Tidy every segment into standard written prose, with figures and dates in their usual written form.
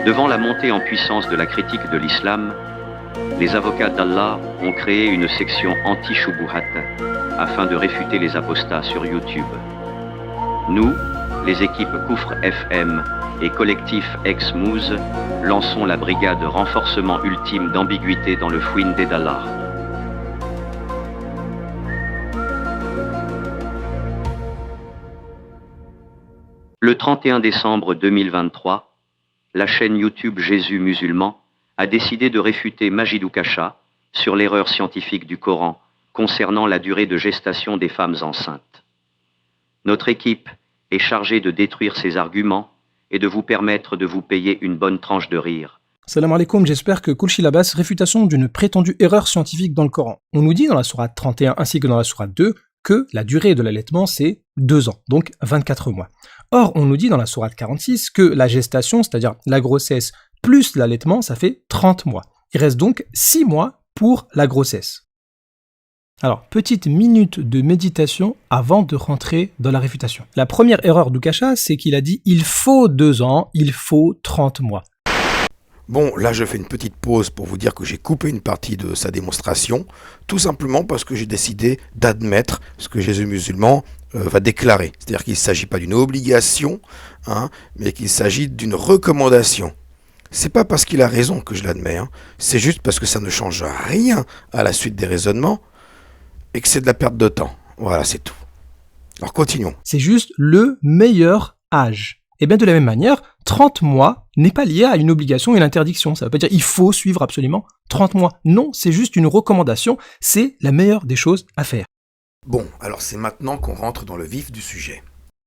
Devant la montée en puissance de la critique de l'islam, les avocats d'Allah ont créé une section anti-shubuhat afin de réfuter les apostats sur YouTube. Nous, les équipes Koufr FM et collectif Ex-Mouz, lançons la brigade renforcement ultime d'ambiguïté dans le fouine d'Allah. Le 31 décembre 2023, la chaîne YouTube Jésus musulman a décidé de réfuter Majid Oukacha sur l'erreur scientifique du Coran concernant la durée de gestation des femmes enceintes. Notre équipe est chargée de détruire ces arguments et de vous permettre de vous payer une bonne tranche de rire. Salam alaikum, j'espère que Kulchi Labas, réfutation d'une prétendue erreur scientifique dans le Coran. On nous dit dans la sourate 31 ainsi que dans la sourate 2 que la durée de l'allaitement c'est 2 ans, donc 24 mois. Or, on nous dit dans la sourate 46 que la gestation, c'est-à-dire la grossesse plus l'allaitement, ça fait 30 mois. Il reste donc 6 mois pour la grossesse. Alors, petite minute de méditation avant de rentrer dans la réfutation. La première erreur d'Oukacha, c'est qu'il a dit « il faut 2 ans, il faut 30 mois ». Bon, là je fais une petite pause pour vous dire que j'ai coupé une partie de sa démonstration, tout simplement parce que j'ai décidé d'admettre ce que Jésus musulman va déclarer. C'est-à-dire qu'il ne s'agit pas d'une obligation, mais qu'il s'agit d'une recommandation. C'est pas parce qu'il a raison que je l'admets, c'est juste parce que ça ne change rien à la suite des raisonnements et que c'est de la perte de temps. Voilà, c'est tout. Alors continuons. C'est juste le meilleur âge. Et bien de la même manière, 30 mois n'est pas lié à une obligation et une interdiction. Ça ne veut pas dire il faut suivre absolument 30 mois. Non, c'est juste une recommandation. C'est la meilleure des choses à faire. Bon, alors c'est maintenant qu'on rentre dans le vif du sujet.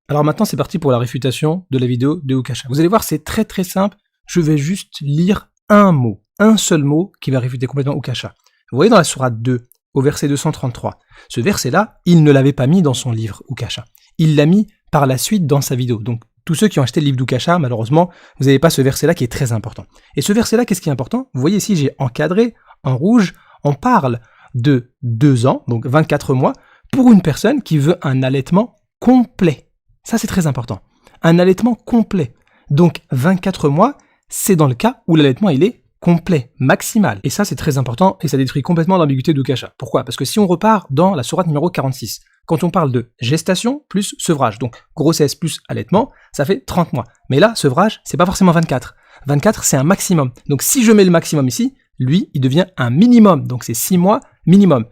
Alors maintenant, c'est parti pour la réfutation de la vidéo de Oukacha. Vous allez voir, c'est très très simple. Je vais juste lire un mot, un seul mot qui va réfuter complètement Oukacha. Vous voyez dans la sourate 2, au verset 233, ce verset-là, il ne l'avait pas mis dans son livre, Oukacha. Il l'a mis par la suite dans sa vidéo. Donc, tous ceux qui ont acheté le livre d'Oukacha, malheureusement, vous n'avez pas ce verset-là qui est très important. Et ce verset-là, qu'est-ce qui est important? Vous voyez ici, j'ai encadré, en rouge, on parle de 2 ans, donc 24 mois, pour une personne qui veut un allaitement complet. Ça, c'est très important. Un allaitement complet. Donc, 24 mois, c'est dans le cas où l'allaitement, il est complet, maximal. Et ça, c'est très important et ça détruit complètement l'ambiguïté d'Oukacha. Pourquoi? Parce que si on repart dans la sourate numéro 46, quand on parle de gestation plus sevrage, donc grossesse plus allaitement, ça fait 30 mois. Mais là, sevrage, c'est pas forcément 24. 24, c'est un maximum. Donc si je mets le maximum ici, lui, il devient un minimum. Donc c'est 6 mois minimum.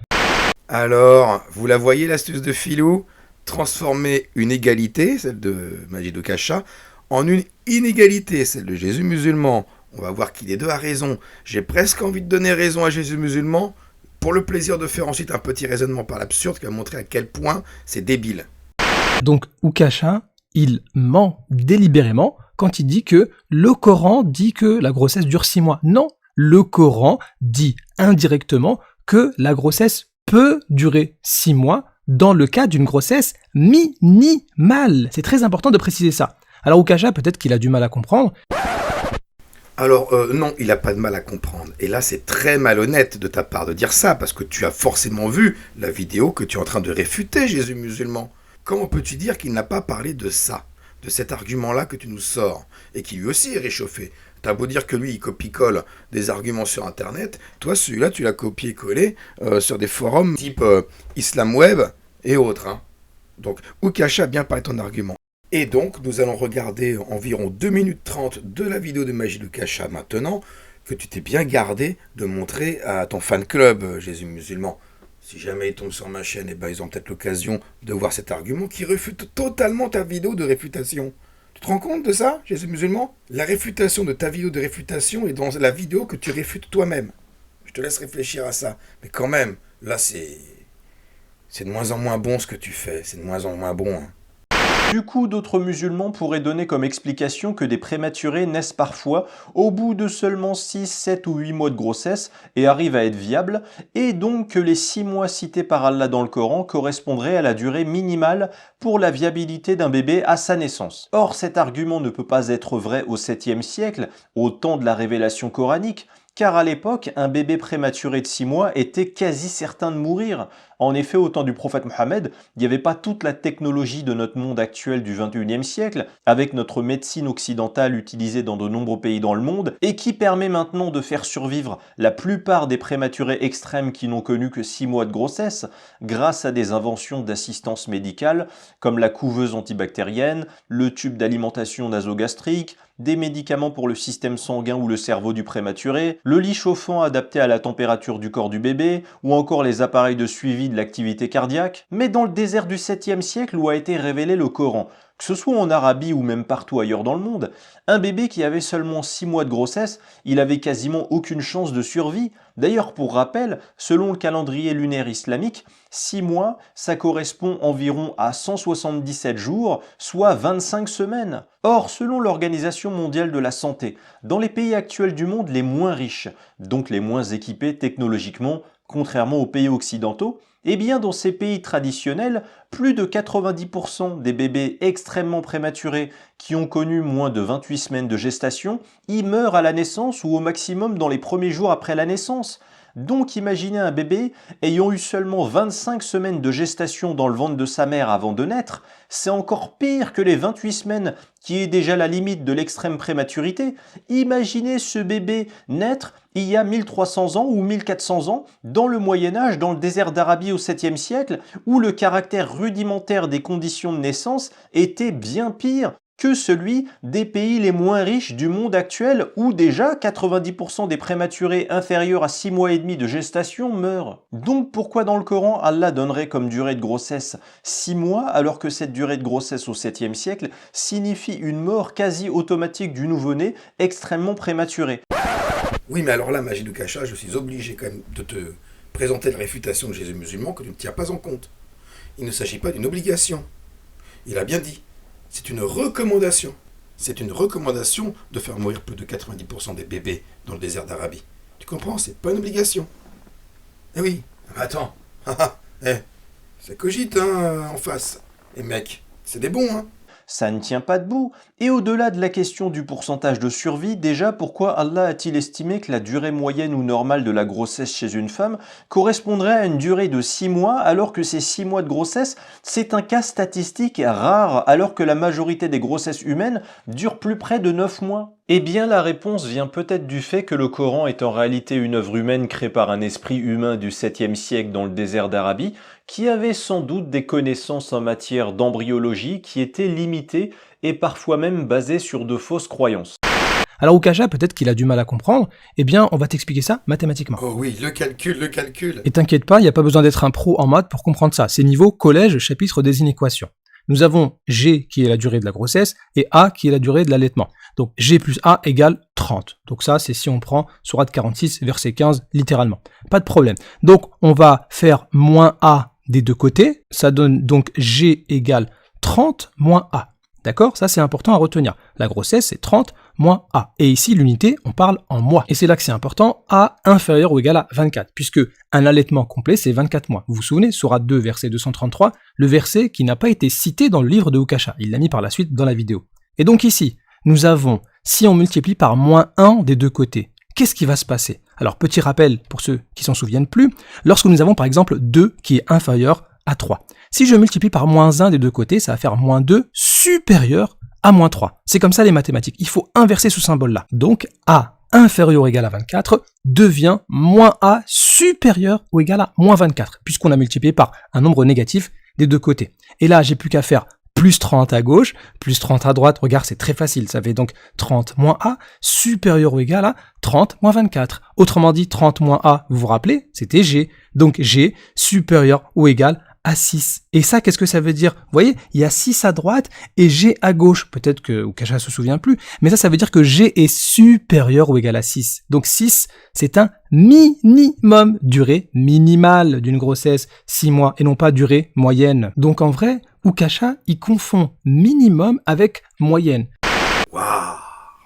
Alors, vous la voyez l'astuce de Philou? Transformer une égalité, celle de Majid Oukacha, en une inégalité, celle de Jésus musulman. On va voir qui des deux a raison. J'ai presque envie de donner raison à Jésus musulman, pour le plaisir de faire ensuite un petit raisonnement par l'absurde qui va montrer à quel point c'est débile. Donc Oukacha, il ment délibérément quand il dit que le Coran dit que la grossesse dure 6 mois. Non, le Coran dit indirectement que la grossesse peut durer 6 mois dans le cas d'une grossesse minimale. C'est très important de préciser ça. Alors Oukacha, peut-être qu'il a du mal à comprendre. Alors non, il n'a pas de mal à comprendre. Et là, c'est très malhonnête de ta part de dire ça, parce que tu as forcément vu la vidéo que tu es en train de réfuter, Jésus musulman. Comment peux-tu dire qu'il n'a pas parlé de ça, de cet argument-là que tu nous sors, et qui lui aussi est réchauffé? T'as beau dire que lui, il copie-colle des arguments sur Internet, toi, celui-là, tu l'as copié-collé sur des forums type Islam Web et autres. Donc, Oukacha a bien parlé de ton argument. Et donc, nous allons regarder environ 2 minutes 30 de la vidéo de Majid Oukacha maintenant, que tu t'es bien gardé de montrer à ton fan club, Jésus musulman. Si jamais ils tombent sur ma chaîne, ils ont peut-être l'occasion de voir cet argument qui réfute totalement ta vidéo de réfutation. Tu te rends compte de ça, Jésus musulman? La réfutation de ta vidéo de réfutation est dans la vidéo que tu réfutes toi-même. Je te laisse réfléchir à ça. Mais quand même, là, c'est de moins en moins bon ce que tu fais. C'est de moins en moins bon, Du coup, d'autres musulmans pourraient donner comme explication que des prématurés naissent parfois au bout de seulement 6, 7 ou 8 mois de grossesse et arrivent à être viables, et donc que les 6 mois cités par Allah dans le Coran correspondraient à la durée minimale pour la viabilité d'un bébé à sa naissance. Or, cet argument ne peut pas être vrai au 7e siècle, au temps de la révélation coranique, car à l'époque, un bébé prématuré de 6 mois était quasi certain de mourir. En effet, au temps du prophète Mohammed, il n'y avait pas toute la technologie de notre monde actuel du 21e siècle, avec notre médecine occidentale utilisée dans de nombreux pays dans le monde, et qui permet maintenant de faire survivre la plupart des prématurés extrêmes qui n'ont connu que 6 mois de grossesse, grâce à des inventions d'assistance médicale, comme la couveuse antibactérienne, le tube d'alimentation nasogastrique, des médicaments pour le système sanguin ou le cerveau du prématuré, le lit chauffant adapté à la température du corps du bébé, ou encore les appareils de suivi de l'activité cardiaque. Mais dans le désert du 7e siècle où a été révélé le Coran, que ce soit en Arabie ou même partout ailleurs dans le monde, un bébé qui avait seulement 6 mois de grossesse, il avait quasiment aucune chance de survie. D'ailleurs, pour rappel, selon le calendrier lunaire islamique, 6 mois, ça correspond environ à 177 jours, soit 25 semaines. Or, selon l'Organisation mondiale de la santé, dans les pays actuels du monde les moins riches, donc les moins équipés technologiquement, contrairement aux pays occidentaux, eh bien dans ces pays traditionnels, plus de 90% des bébés extrêmement prématurés qui ont connu moins de 28 semaines de gestation y meurent à la naissance ou au maximum dans les premiers jours après la naissance. Donc imaginez un bébé ayant eu seulement 25 semaines de gestation dans le ventre de sa mère avant de naître, c'est encore pire que les 28 semaines qui est déjà la limite de l'extrême prématurité. Imaginez ce bébé naître il y a 1300 ans ou 1400 ans dans le Moyen-Âge, dans le désert d'Arabie au 7e siècle, où le caractère rudimentaire des conditions de naissance était bien pire que celui des pays les moins riches du monde actuel où déjà 90% des prématurés inférieurs à 6 mois et demi de gestation meurent. Donc pourquoi dans le Coran Allah donnerait comme durée de grossesse 6 mois alors que cette durée de grossesse au 7e siècle signifie une mort quasi automatique du nouveau-né extrêmement prématuré? Oui, mais alors là, Majidou Kasha, je suis obligé quand même de te présenter la réfutation de Jésus musulman que tu ne tiens pas en compte. Il ne s'agit pas d'une obligation. Il a bien dit. C'est une recommandation. C'est une recommandation de faire mourir plus de 90% des bébés dans le désert d'Arabie. Tu comprends? C'est pas une obligation. Eh oui, attends. Ça cogite, hein, en face. Et mec, c'est des bons, hein. Ça ne tient pas debout. Et au-delà de la question du pourcentage de survie, déjà pourquoi Allah a-t-il estimé que la durée moyenne ou normale de la grossesse chez une femme correspondrait à une durée de 6 mois alors que ces 6 mois de grossesse, c'est un cas statistique rare alors que la majorité des grossesses humaines durent plus près de 9 mois? Eh bien la réponse vient peut-être du fait que le Coran est en réalité une œuvre humaine créée par un esprit humain du 7e siècle dans le désert d'Arabie qui avait sans doute des connaissances en matière d'embryologie qui étaient limitées et parfois même basées sur de fausses croyances. Alors Ukasha, peut-être qu'il a du mal à comprendre, eh bien on va t'expliquer ça mathématiquement. Oh oui, le calcul. Et t'inquiète pas, il n'y a pas besoin d'être un pro en maths pour comprendre ça. C'est niveau collège, chapitre des inéquations. Nous avons G qui est la durée de la grossesse et A qui est la durée de l'allaitement. Donc G plus A égale 30. Donc ça, c'est si on prend sourate 46, verset 15, littéralement. Pas de problème. Donc on va faire moins A des deux côtés. Ça donne donc G égale 30 moins A. D'accord? Ça, c'est important à retenir. La grossesse, c'est 30 moins A. Et ici, l'unité, on parle en mois. Et c'est là que c'est important, A inférieur ou égal à 24, puisque un allaitement complet, c'est 24 mois. Vous vous souvenez, sourate 2, verset 233, le verset qui n'a pas été cité dans le livre de Ukasha. Il l'a mis par la suite dans la vidéo. Et donc ici, nous avons, si on multiplie par moins 1 des deux côtés, qu'est-ce qui va se passer? Alors, petit rappel pour ceux qui s'en souviennent plus, lorsque nous avons par exemple 2 qui est inférieur à 3. Si je multiplie par moins 1 des deux côtés, ça va faire moins 2 supérieur à moins 3. C'est comme ça les mathématiques. Il faut inverser ce symbole-là. Donc, A inférieur ou égal à 24 devient moins A supérieur ou égal à moins 24, puisqu'on a multiplié par un nombre négatif des deux côtés. Et là, j'ai plus qu'à faire plus 30 à gauche, plus 30 à droite. Regarde, c'est très facile. Ça fait donc 30 moins A supérieur ou égal à 30 moins 24. Autrement dit, 30 moins A, vous vous rappelez, c'était G. Donc G supérieur ou égal à 6. Et ça, qu'est-ce que ça veut dire? Vous voyez, il y a 6 à droite et G à gauche. Peut-être que Ukasha se souvient plus, mais ça veut dire que G est supérieur ou égal à 6. Donc 6, c'est un minimum, durée minimale d'une grossesse, 6 mois, et non pas durée moyenne. Donc en vrai, Ukasha, il confond minimum avec moyenne. Waouh,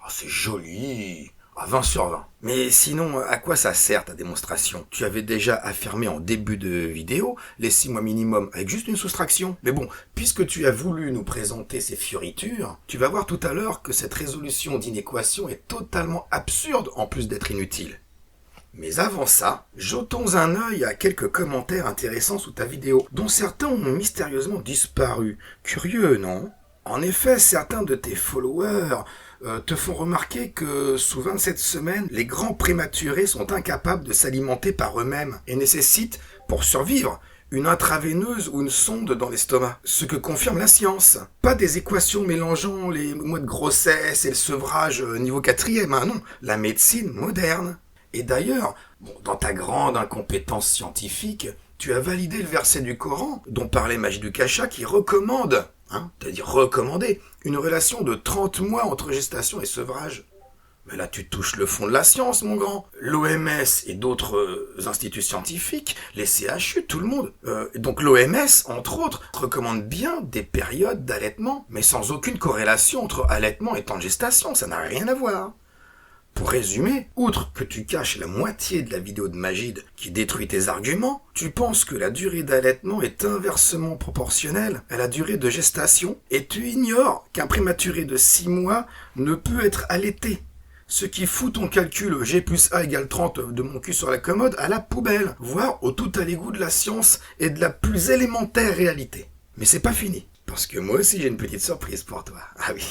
c'est joli. 20 sur 20. Mais sinon, à quoi ça sert ta démonstration? Tu avais déjà affirmé en début de vidéo les 6 mois minimum avec juste une soustraction. Mais bon, puisque tu as voulu nous présenter ces fioritures, tu vas voir tout à l'heure que cette résolution d'inéquation est totalement absurde en plus d'être inutile. Mais avant ça, jetons un œil à quelques commentaires intéressants sous ta vidéo, dont certains ont mystérieusement disparu. Curieux, non? En effet, certains de tes followers te font remarquer que sous 27 semaines, les grands prématurés sont incapables de s'alimenter par eux-mêmes et nécessitent, pour survivre, une intraveineuse ou une sonde dans l'estomac. Ce que confirme la science. Pas des équations mélangeant les mois de grossesse et le sevrage niveau 4e, hein, non. La médecine moderne. Et d'ailleurs, dans ta grande incompétence scientifique, tu as validé le verset du Coran dont parlait Majidou Kasha qui recommande, c'est-à-dire recommander, une relation de 30 mois entre gestation et sevrage. Mais là, tu touches le fond de la science, mon grand. L'OMS et d'autres instituts scientifiques, les CHU, tout le monde. Donc l'OMS, entre autres, recommande bien des périodes d'allaitement, mais sans aucune corrélation entre allaitement et temps de gestation. Ça n'a rien à voir. Pour résumer, outre que tu caches la moitié de la vidéo de Majid qui détruit tes arguments, tu penses que la durée d'allaitement est inversement proportionnelle à la durée de gestation et tu ignores qu'un prématuré de 6 mois ne peut être allaité. Ce qui fout ton calcul G plus A égale 30 de mon cul sur la commode à la poubelle, voire au tout à l'égout de la science et de la plus élémentaire réalité. Mais c'est pas fini. Parce que moi aussi j'ai une petite surprise pour toi. Ah oui,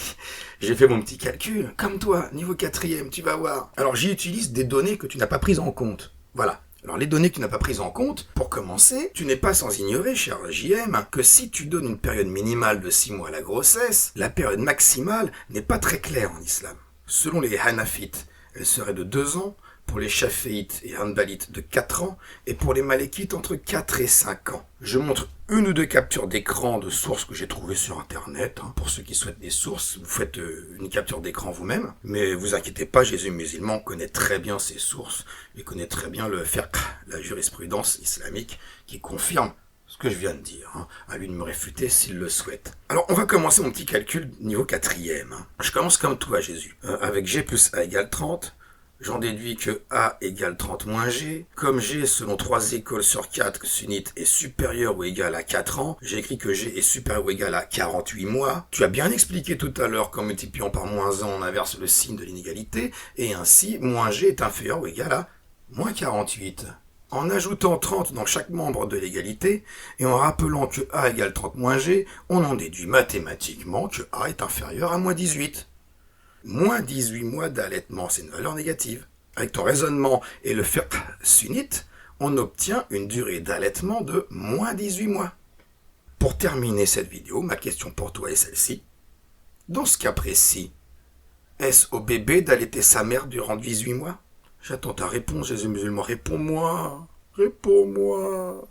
j'ai fait mon petit calcul, comme toi, niveau 4e, tu vas voir. Alors j'y utilise des données que tu n'as pas prises en compte. Voilà. Alors les données que tu n'as pas prises en compte, pour commencer, tu n'es pas sans ignorer, cher JM, que si tu donnes une période minimale de 6 mois à la grossesse, la période maximale n'est pas très claire en islam. Selon les Hanafites, elle serait de 2 ans, pour les Shaféites et Hanbalites de 4 ans, et pour les Malékites entre 4 et 5 ans. Je montre une ou deux captures d'écran de sources que j'ai trouvées sur Internet. Pour ceux qui souhaitent des sources, vous faites une capture d'écran vous-même. Mais vous inquiétez pas, Jésus musulman connaît très bien ses sources, et connaît très bien le fiqh, la jurisprudence islamique, qui confirme ce que je viens de dire. À lui de me réfuter s'il le souhaite. Alors, on va commencer mon petit calcul niveau 4e. Je commence comme toi, Jésus. Avec G plus A égale 30, j'en déduis que A égale 30 moins G. Comme G, selon 3 écoles sur 4 sunnites, est supérieur ou égal à 4 ans, j'ai écrit que G est supérieur ou égal à 48 mois. Tu as bien expliqué tout à l'heure qu'en multipliant par moins 1, on inverse le signe de l'inégalité, et ainsi, moins G est inférieur ou égal à moins 48. En ajoutant 30 dans chaque membre de l'égalité, et en rappelant que A égale 30 moins G, on en déduit mathématiquement que A est inférieur à moins 18. Moins 18 mois d'allaitement, c'est une valeur négative. Avec ton raisonnement et le fiqh sunnite, on obtient une durée d'allaitement de moins 18 mois. Pour terminer cette vidéo, ma question pour toi est celle-ci. Dans ce cas précis, est-ce au bébé d'allaiter sa mère durant 18 mois? J'attends ta réponse, Jésus musulman. Réponds-moi. Réponds-moi.